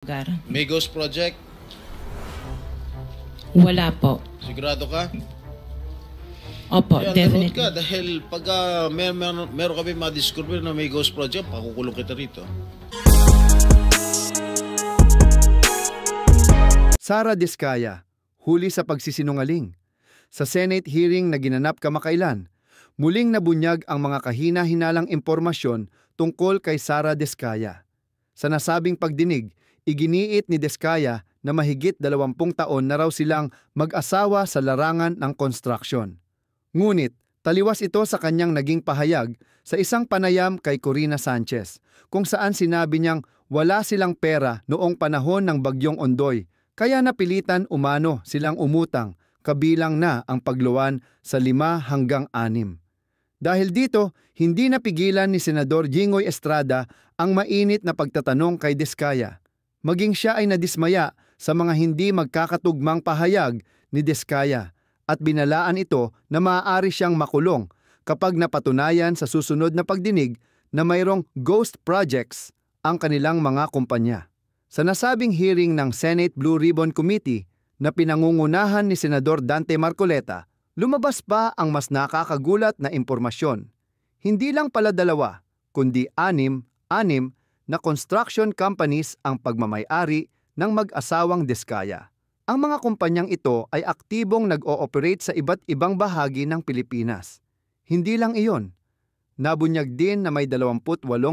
lugar. May ghost project? Wala po. Sigurado ka? Opo, Kaya definitely. ka dahil pag meron kami ma-discover na may ghost project, pakukulong kita rito. Sara Diskaya, huli sa pagsisinungaling. Sa Senate hearing na ginanap kamakailan, muling nabunyag ang mga kahina-hinalang impormasyon tungkol kay Sara Diskaya. Sa nasabing pagdinig, iginiit ni Diskaya na mahigit 20 taon na raw silang mag-asawa sa larangan ng construction. Ngunit, taliwas ito sa kanyang naging pahayag sa isang panayam kay Corina Sanchez, kung saan sinabi niyang wala silang pera noong panahon ng Bagyong Ondoy, kaya napilitan umano silang umutang, kabilang na ang pagluwan sa 5 hanggang 6. Dahil dito, hindi napigilan ni Senador Jinggoy Estrada ang mainit na pagtatanong kay Diskaya. Maging siya ay nadismaya sa mga hindi magkakatugmang pahayag ni Diskaya at binalaan ito na maaari siyang makulong kapag napatunayan sa susunod na pagdinig na mayroong ghost projects ang kanilang mga kumpanya. Sa nasabing hearing ng Senate Blue Ribbon Committee na pinangungunahan ni Senador Dante Marcoleta, lumabas pa ang mas nakakagulat na impormasyon. Hindi lang pala 2, kundi 6 na construction companies ang pagmamay-ari ng mag-asawang Diskaya. Ang mga kumpanyang ito ay aktibong nag-ooperate sa iba't ibang bahagi ng Pilipinas. Hindi lang iyon. Nabunyag din na may 28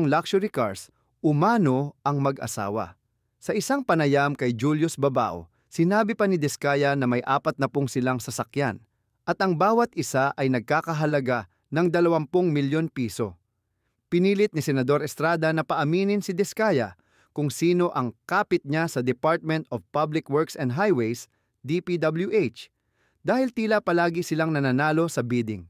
luxury cars, umano ang mag-asawa. Sa isang panayam kay Julius Babao, sinabi pa ni Diskaya na may 40 silang sasakyan at ang bawat isa ay nagkakahalaga ng 20 milyon piso. Pinilit ni Senador Estrada na paaminin si Diskaya kung sino ang kapit niya sa Department of Public Works and Highways, DPWH, dahil tila palagi silang nananalo sa bidding.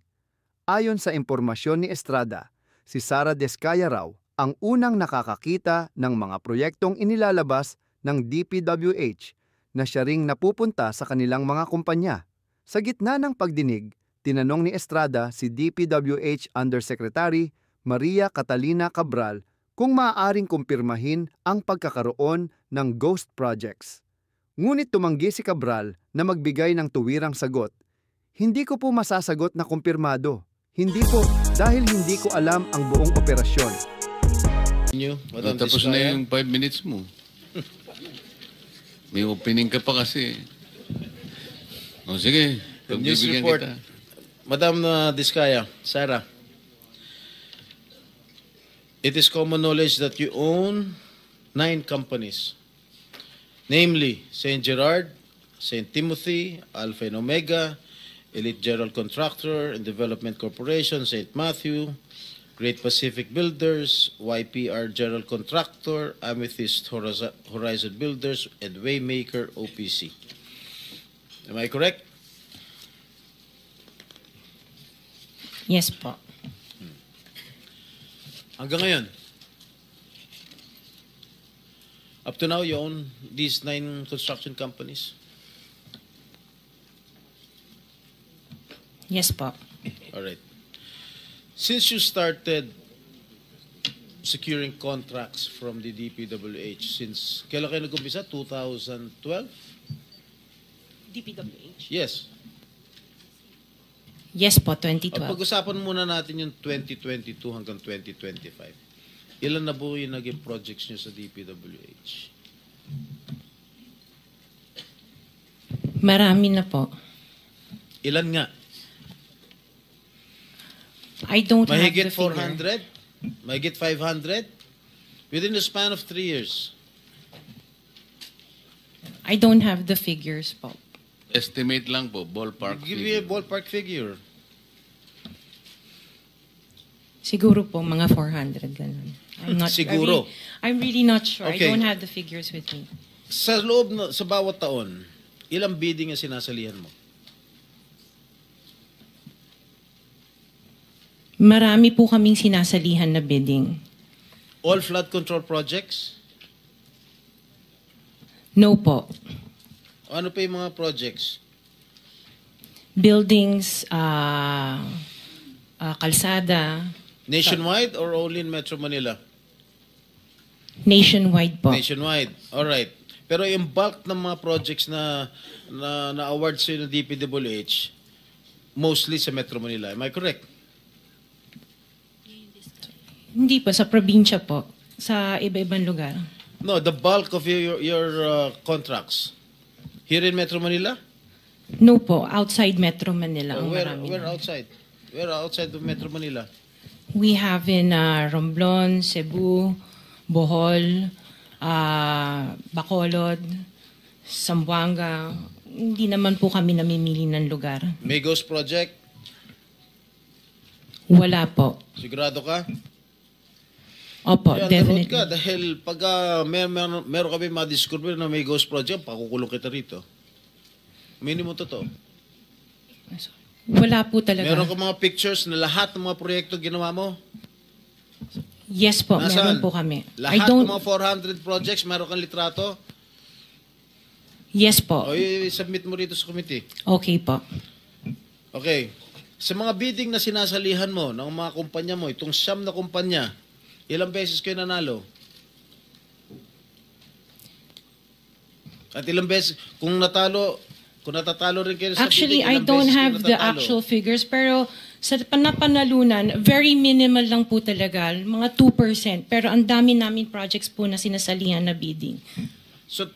Ayon sa impormasyon ni Estrada, si Sara Diskaya raw ang unang nakakakita ng mga proyektong inilalabas ng DPWH na siya ring napupunta sa kanilang mga kumpanya. Sa gitna ng pagdinig, tinanong ni Estrada si DPWH Undersecretary Maria Catalina Cabral kung maaaring kumpirmahin ang pagkakaroon ng ghost projects. Ngunit tumanggi si Cabral na magbigay ng tuwirang sagot. Hindi ko po masasagot na kumpirmado. Hindi po, dahil hindi ko alam ang buong operasyon. Tapos na yung 5 minutes mo. May opening ka pa kasi. O sige, News pagbibigyan report. kita. Madam Diskaya, Sara, it is common knowledge that you own 9 companies, namely St. Gerard, St. Timothy, Alpha and Omega, Elite General Contractor and Development Corporation, St. Matthew, Great Pacific Builders, YPR General Contractor, Amethyst Horizon Builders, and Waymaker OPC. Am I correct? Yes po. Hanggang ngayon, up to now, you own these 9 construction companies? Yes po. All right. Since you started securing contracts from the DPWH, since kailan kayo nag-umpisa? 2012? DPWH? Yes. Yes po, 2012. Pag-usapan muna natin yung 2022 hanggang 2025. Ilan na po yung naging projects nyo sa DPWH? Marami na po. Ilan nga? I don't have Mahigit the figure. 400? Mahigit 500? Within the span of 3 years. I don't have the figures po. Estimate lang po, ballpark. Give me a ballpark figure. Siguro po, mga 400 ganun. I'm not Siguro. I'm really not sure. Okay. I don't have the figures with me. Sa loob, sa bawat taon, ilang bidding ang sinasalihan mo? Marami po kaming sinasalihan na bidding. All flood control projects? No po. Ano pa yung mga projects? Buildings, kalsada. Nationwide or only in Metro Manila? Nationwide po. Nationwide. All right. Pero yung bulk ng mga projects na award sa ng DPWH, mostly sa Metro Manila. Am I correct? Hindi po, sa probinsya po. Sa iba-ibang lugar. No, the bulk of your contracts here in Metro Manila? No po, outside Metro Manila. Ang marami Where na. outside? Where outside of Metro Manila? We have in Romblon, Cebu, Bohol, Bacolod, Zamboanga. Hindi naman po kami namimili ng lugar. Migos Project? Wala po. Sigurado ka? Opo, Kaya definitely. ka dahil pag meron kami madiscover na may ghost project, pakukulong kita rito. Minimum totoo. Wala po talaga. Meron ka mga pictures na lahat ng mga proyekto ginawa mo? Yes po, Nasaan? meron po kami. Lahat ng mga 400 projects, meron kang litrato? Yes po. O i-submit mo rito sa committee. Okay po. Okay. Sa mga bidding na sinasalihan mo ng mga kumpanya mo, itong siyam na kumpanya, ilang beses kayo nanalo? At ilang beses, kung natatalo rin kayo sa Actually, bidding, I ilang don't beses kayo have the natatalo? actual figures, pero sa napanalunan, very minimal lang po talaga, mga 2%. Pero ang dami namin projects po na sinasalihan na bidding. So,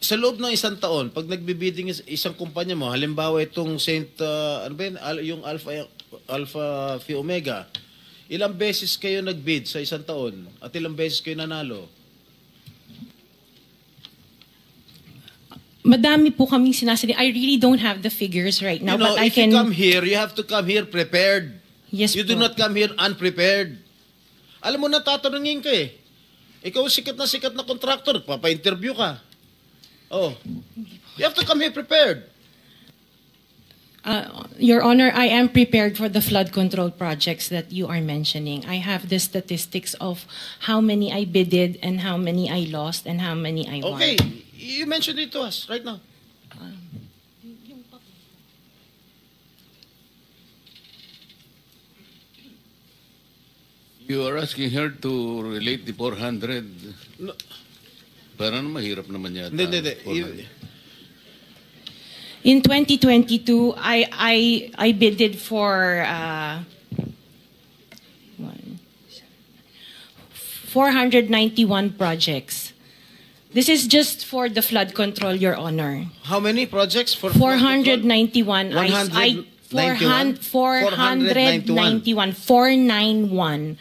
sa loob ng isang taon, pag nagbibidding isang kumpanya mo, halimbawa itong ano ba yun? Yung Alpha Phi Omega, ilang beses kayo nagbid sa isang taon at ilang beses kayo nanalo? Madami po kaming sinasali. I really don't have the figures right now, but I if you can... come here, you have to come here prepared. Yes You po. do not come here unprepared. Alam mo na, tatanungin ka eh. Ikaw sikat na contractor, papa-interview ka. Oh. You have to come here prepared. Your Honor, I am prepared for the flood control projects that you are mentioning. I have the statistics of how many I bidded and how many I lost and how many I won. Okay. You mentioned it to us right now. You are asking her to relate the 400. No. Parang mahirap naman yata. Hindi. 400. In 2022, I bidded for 491 projects. This is just for the flood control, Your Honor. How many projects? For 491. 491? 491.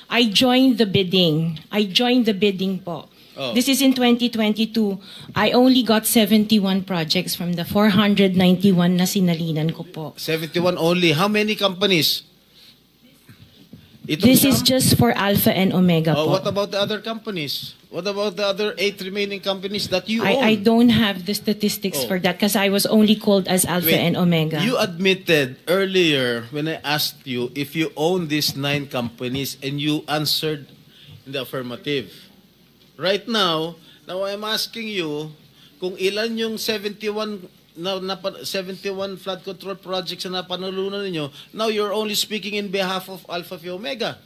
I joined the bidding. Po. Oh. This is in 2022. I only got 71 projects from the 491 na sinalinan ko po. 71 only. How many companies? This is just for Alpha and Omega po. What about the other companies? What about the other 8 remaining companies that you own? I don't have the statistics for that because I was only called as Alpha Wait, and Omega. You admitted earlier when I asked you if you own these 9 companies and you answered in the affirmative. Right now I'm asking you kung ilan yung 71 flood control projects na napanalunan ninyo. Now you're only speaking in behalf of Alpha Phi Omega.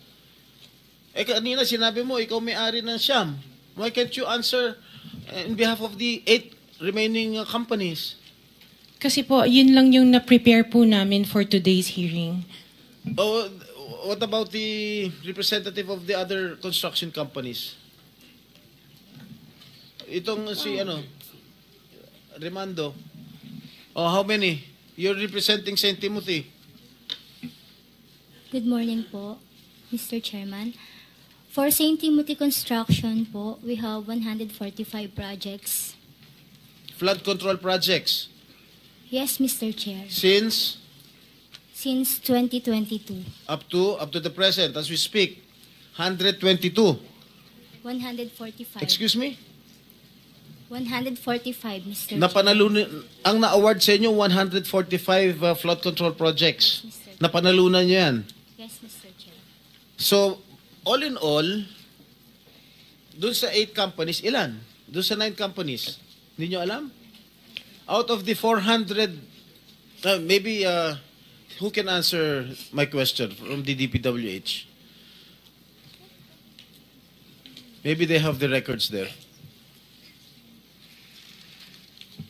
Kanina sinabi mo, ikaw may-ari ng Siam. Why can't you answer in behalf of the 8 remaining companies? Kasi po, yun lang yung na-prepare po namin for today's hearing. What about the representative of the other construction companies? Itong si Remando. How many? You're representing St. Timothy. Good morning po, Mr. Chairman. For St. Timothy Construction po, we have 145 projects. Flood control projects. Yes, Mr. Chair. Since 2022. up to the present, as we speak, 122. 145. Excuse me? 145, Mr. Napanalunan, ang na-award sa inyo 145 flood control projects. Chair. Napanalunan nyo yan. Yes, Mr. Chair. So, all in all, dun sa 8 companies, ilan? Dun sa 9 companies, hindi nyo alam? Out of the 400, maybe, who can answer my question from the DPWH? Maybe they have the records there.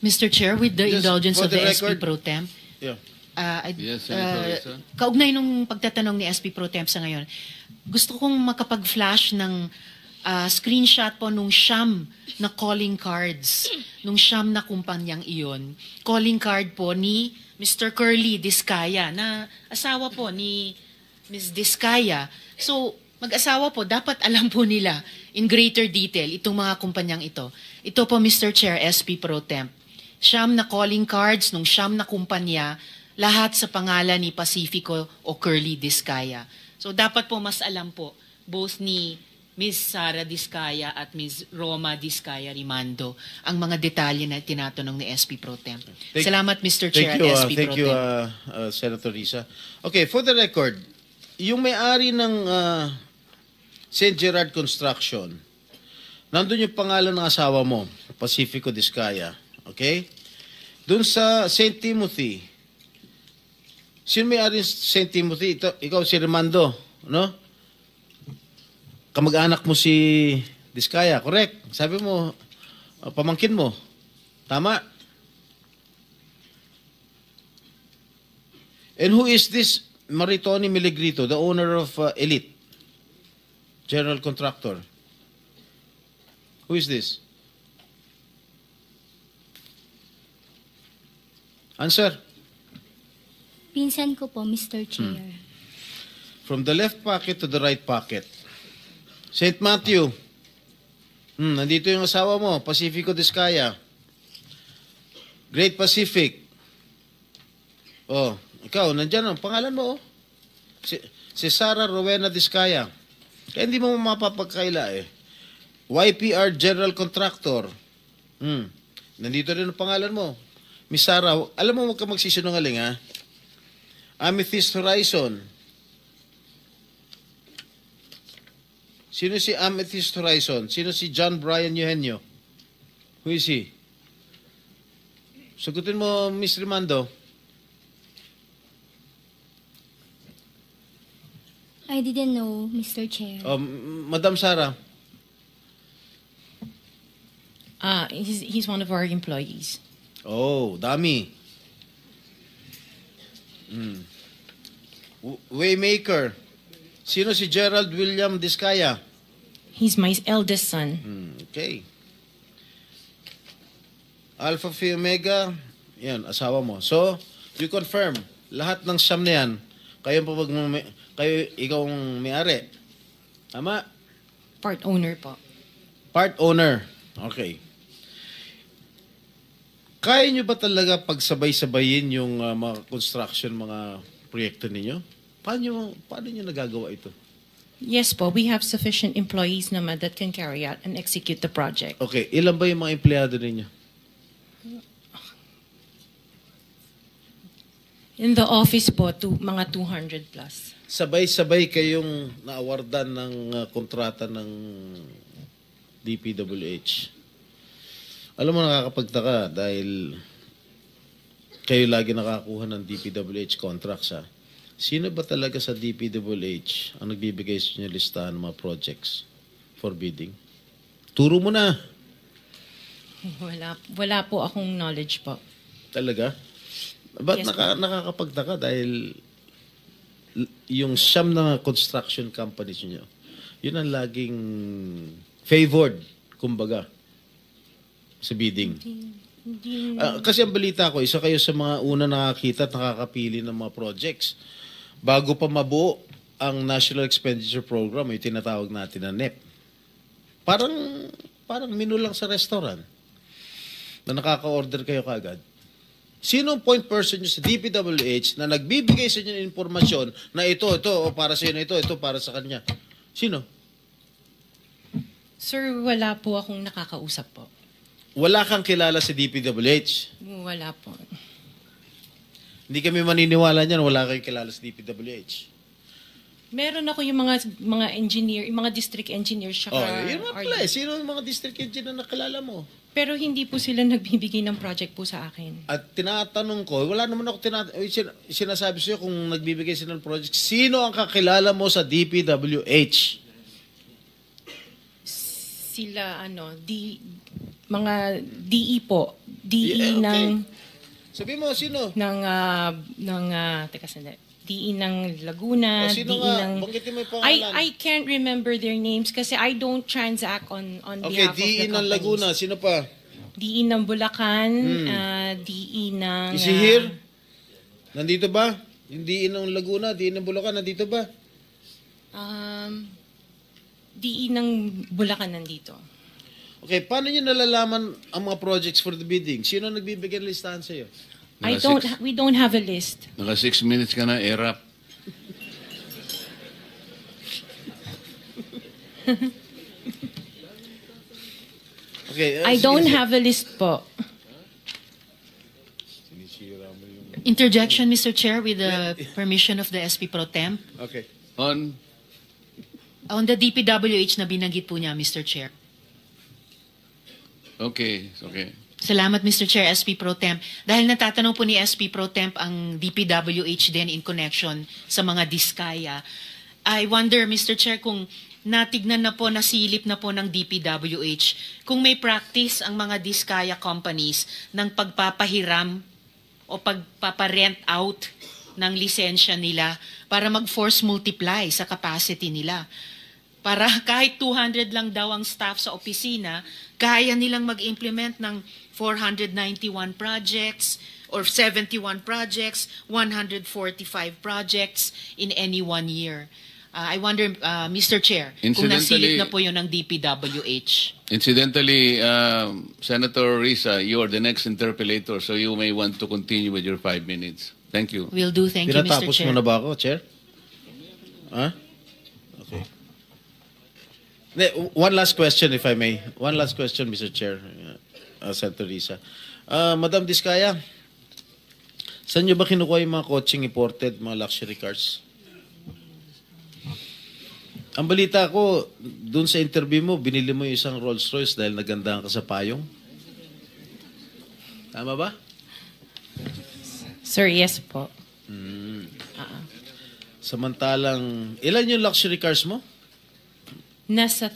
Mr. Chair, with the Just indulgence for of the the SP record- Pro Temp, Yeah. Yes, Senator Risa. kaugnay nung pagtatanong ni SP Pro Temp sa ngayon, gusto kong makapag-flash ng screenshot po nung siyam na calling cards, nung siyam na kumpanyang iyon. Calling card po ni Mr. Curly Discaya, na asawa po ni Ms. Discaya. So, mag-asawa po, dapat alam po nila in greater detail itong mga kumpanyang ito. Ito po, Mr. Chair, SP Pro Temp. Siyam na calling cards nung siyam na kumpanya, lahat sa pangalan ni Pacifico o Curly Discaya. So, dapat po mas alam po, both ni Ms. Sara Discaya at Ms. Roma Discaya Rimando ang mga detalye na tinatanong ni SP Pro Temp. Salamat, Mr. Chair, Thank you, at SP thank Pro you, Temp. Senator Risa. Okay, for the record, yung may-ari ng St. Gerard Construction, nandun yung pangalan ng asawa mo, Pacifico Discaya. Okay? Doon sa St. Timothy, sino may-ari ng St. Timothy? Ikaw si Rimando, no? Kamag-anak mo si Discaya, correct? Sabi mo, pamangkin mo. Tama? And who is this Maritoni Miligrito, the owner of Elite General Contractor? Who is this? Answer. Pinsan ko po, Mr. Chair. From the left pocket to the right pocket. St. Matthew. Nandito yung asawa mo, Pacifico Discaya. Great Pacific. Oh, ikaw, nandyan ang pangalan mo. Si Sara Rowena Discaya. Kaya hindi mo mapapagkaila eh. YPR General Contractor. Nandito rin ang pangalan mo. Miss Sara, alam mo, huwag ka magsisinungaling ha. Amethyst Horizon. Sino si Amethyst Horizon? Sino si John Brian Eugenio? Who is he? Sagutin mo, Miss Rimando. I didn't know, Mr. Chair. Madam Sara. He's one of our employees. Oh, dami. Waymaker. Sino si Gerald William Discaya? He's my eldest son. Okay. Alpha Phi Omega, yan, asawa mo. So, you confirm, lahat ng siyam na yan, ikaw ang may-ari. Tama? Part owner po. Part owner. Okay. Kaya nyo ba talaga pagsabay-sabayin yung mga construction, mga proyekto ninyo? Paano nyo nagagawa ito? Yes po, we have sufficient employees naman that can carry out and execute the project. Okay, ilan ba yung mga empleyado ninyo? In the office po, mga 200 plus. Sabay-sabay kayong naawardan ng kontrata ng DPWH. Alam mo, nakakapagtaka dahil kayo lagi nakakuha ng DPWH contracts ha. Sino ba talaga sa DPWH ang nagbibigay sa inyo listahan ng mga projects for bidding? Turo mo na. Wala po akong knowledge po. Talaga? Ba't Yes, nakakapagtaka dahil yung siyam na construction companies niyo, yun ang laging favored, kumbaga, sa bidding. Kasi ang balita ko, isa kayo sa mga una nakakita at nakakapili ng mga projects. Bago pa mabuo ang National Expenditure Program, yung tinatawag natin na NEP. Parang menu lang sa restaurant na nakaka-order kayo kaagad. Sino ang point person nyo sa DPWH na nagbibigay sa inyo ng informasyon na ito, o para sa inyo, ito para sa kanya? Sino? Sir, wala po akong nakakausap po. Wala kang kilala sa DPWH? Wala po. Hindi kami maniniwala niyan, wala kayong kilala sa DPWH. Meron ako yung mga engineer, yung mga district engineers siya. Yun nga pala eh. Sino yung mga district engineer na nakilala mo? Pero hindi po sila nagbibigay ng project po sa akin. At tinatanong ko, wala naman ako sinasabi sa'yo kung nagbibigay sila ng project. Sino ang kakilala mo sa DPWH? Sila, mga DE po. DE Yeah, okay. ng, Sabi mo, sino? teka sandali. DE ng Laguna, Sino DE nga? ng... Banggitin mo yung pangalan. I can't remember their names kasi I don't transact on Okay, behalf of the DE ng companies. Laguna. Sino pa? DE ng Bulacan, DE ng... Is he here? Nandito ba? Yung DE ng Laguna, DE ng Bulacan, nandito ba? DE ng Bulacan nandito. Okay, paano nyo nalalaman ang mga projects for the bidding? Sino nagbibigay ng listahan sa'yo? We don't have a list. Naka 6 minutes ka na, erap. Okay, I don't have a list po. Interjection, Mr. Chair, with the permission of the SP Pro Temp. Okay. On the DPWH na binanggit po niya, Mr. Chair. Okay. Salamat, Mr. Chair, SP Pro Temp. Dahil natatanong po ni SP Pro Temp ang DPWH din in connection sa mga diskaya. I wonder, Mr. Chair, kung natignan na po, nasilip na po ng DPWH, kung may practice ang mga diskaya companies ng pagpapahiram o pagpaparent out ng lisensya nila para mag-force multiply sa capacity nila. Para kahit 200 lang daw ang staff sa opisina, kaya nilang mag-implement ng 491 projects or 71 projects, 145 projects in any 1 year. I wonder, Mr. Chair, kung nasilip na po yun ng DPWH. Incidentally, Senator Risa, you are the next interpellator, so you may want to continue with your 5 minutes. Thank you. Will do. Thank you, Mr. Pinatapos Chair. mo na ba ako, Chair? Huh? Okay. One last question, if I may. One last question, Mr. Chair, Senator Risa. Madam Diskaya, saan nyo ba kinukuha yung mga coaching imported, mga luxury cars? Ang balita ko, dun sa interview mo, binili mo yung isang Rolls Royce dahil nagandahan ka sa payong. Tama ba? Sir, yes po. Samantalang, ilan yung luxury cars mo? Nasa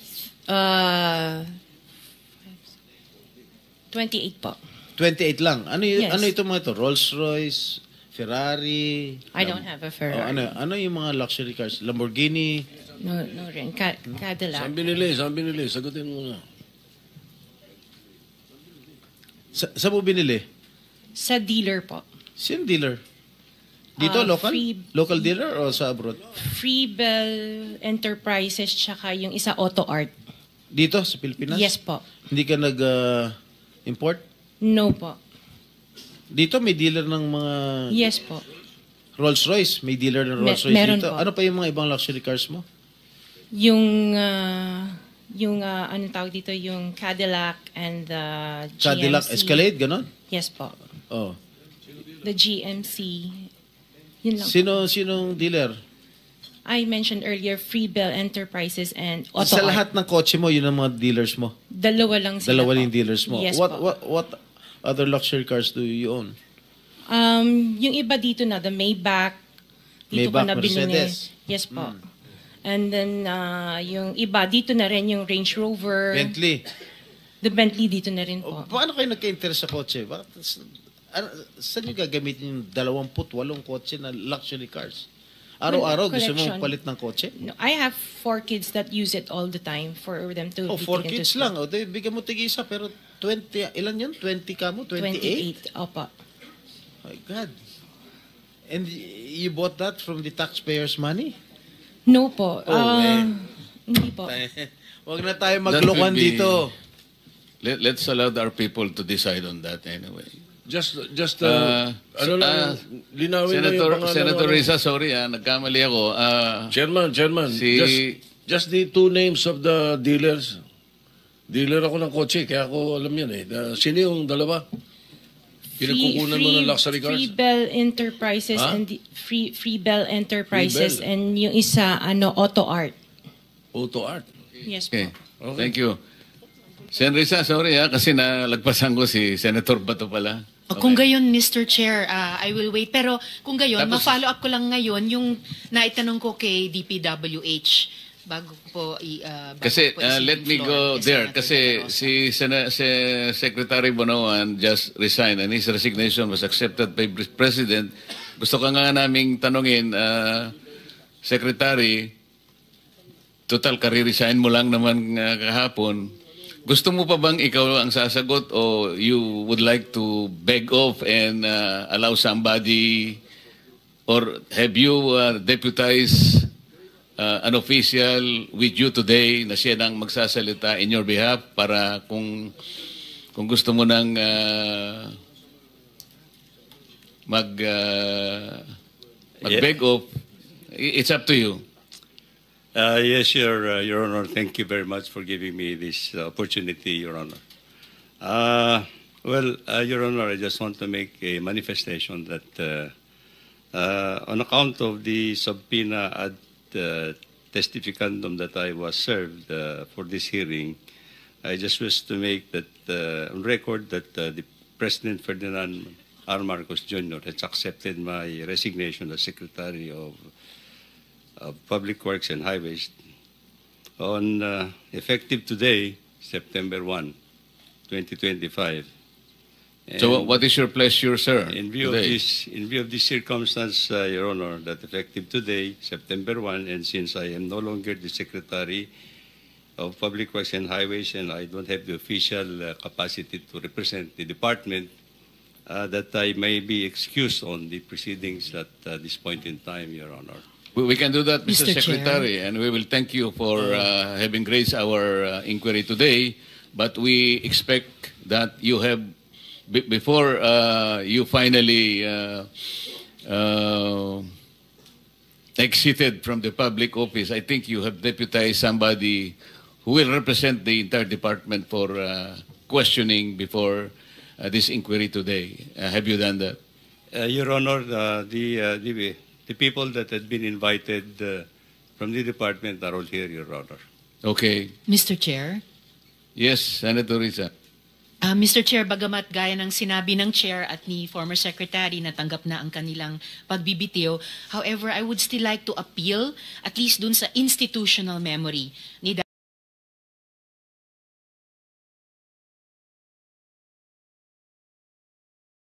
28 po. 28 lang. Ano Yes. ano ito mga ito? Rolls Royce, Ferrari. I don't have a Ferrari. Ano yung mga luxury cars? Lamborghini. No rin. Cadillac. Saan binili? Sagutin mo na. Sa mo binili? Sa dealer po. Sino dealer? Dito, local? Local dealer o sa abroad? Freebell Enterprises tsaka yung isa Auto Art. Dito, sa Pilipinas? Yes po. Hindi ka nag-import? No po. Dito may dealer ng mga Yes po. Rolls Royce. May dealer ng Rolls Royce meron dito. po. Ano pa yung mga ibang luxury cars mo? Yung anong tawag dito, yung Cadillac and the GMC. Cadillac Escalade, ganon? Yes po. Oh. The GMC. Yun lang. Sinong dealer? I mentioned earlier Freebell Enterprises and Auto Sa Art. lahat ng kotse mo, yun ang mga dealers mo? Dalawa lang sila Dalawa po. yung dealers mo. Yes what, po. what other luxury cars do you own? Yung iba dito na, the Maybach. Dito ko Maybach, na binili. Mercedes. Yes po. And then, yung iba, dito na rin yung Range Rover. Bentley. The Bentley dito na rin O, po. paano kayo nagka-interest sa kotse? Saan nyo gagamitin yung 28 kotse na luxury cars? Araw-araw gusto Collection. mong palit ng kotse? No, I have 4 kids that use it all the time for them to Oh, be 4 taken to kids school. lang. O, bigyan mo tig-isa, pero 20, ilan yun? 20 ka mo? 28? 28. Opo. My God. And you bought that from the taxpayers' money? No po. Oh, Hindi po. Huwag na tayo That maglokohan will be- dito. Let's allow our people to decide on that anyway. Just linawin mo yung Senator pangalan. Risa, sorry nagkamali ako. Chairman, just the 2 names of the dealers. Dealer ako ng kotse, kaya ako alam yan eh. Sino yung dalawa? Pinagkukunan mo ng luxury cars? Freebell Enterprises Ha? and Freebell Enterprises Freebell. and yung isa Auto Art. Auto Art. Yes Okay. po. Thank you. Sen Risa, sorry kasi nalagpasan ko si Senator Bato pala. Kung gayon, Mr. Chair, I will wait. Pero kung gayon, Tapos- ma-follow up ko lang ngayon yung naitanong ko kay DPWH. bago po Kasi let me go there. Kasi si Secretary Bonoan just resigned and his resignation was accepted by President. Gusto ka nga naming tanungin, Secretary, total kare-resign mo lang naman kahapon. Gusto mo pa bang ikaw ang sasagot o you would like to beg off and allow somebody, or have you deputized an official with you today na siya nang magsasalita in your behalf para kung gusto mo nang mag-beg off, it's up to you. Yes, Your Honor. Thank you very much for giving me this opportunity, Your Honor. Your Honor, I just want to make a manifestation that on account of the subpoena ad testificandum that I was served for this hearing, I just wish to make that on record that the President Ferdinand R. Marcos Jr. has accepted my resignation as Secretary of Public Works and Highways on effective today, September 1, 2025. So what is your pleasure, sir? In view of this circumstance, Your Honor, that effective today, September 1, and since I am no longer the Secretary of Public Works and Highways and I don't have the official capacity to represent the department, that I may be excused on the proceedings at this point in time, Your Honor. We can do that, Mr. Mr. Secretary, Chair. and we will thank you for having raised our inquiry today. But we expect that you have, before you finally exited from the public office, I think you have deputized somebody who will represent the entire department for questioning before this inquiry today. Have you done that? Your Honor, the people that had been invited from the department are all here, Your Honor. Okay. Mr. Chair. Yes, Senator Risa. Mr. Chair, bagamat gaya ng sinabi ng Chair at ni former Secretary na tanggap na ang kanilang pagbibitiw, however, I would still like to appeal at least dun sa institutional memory ni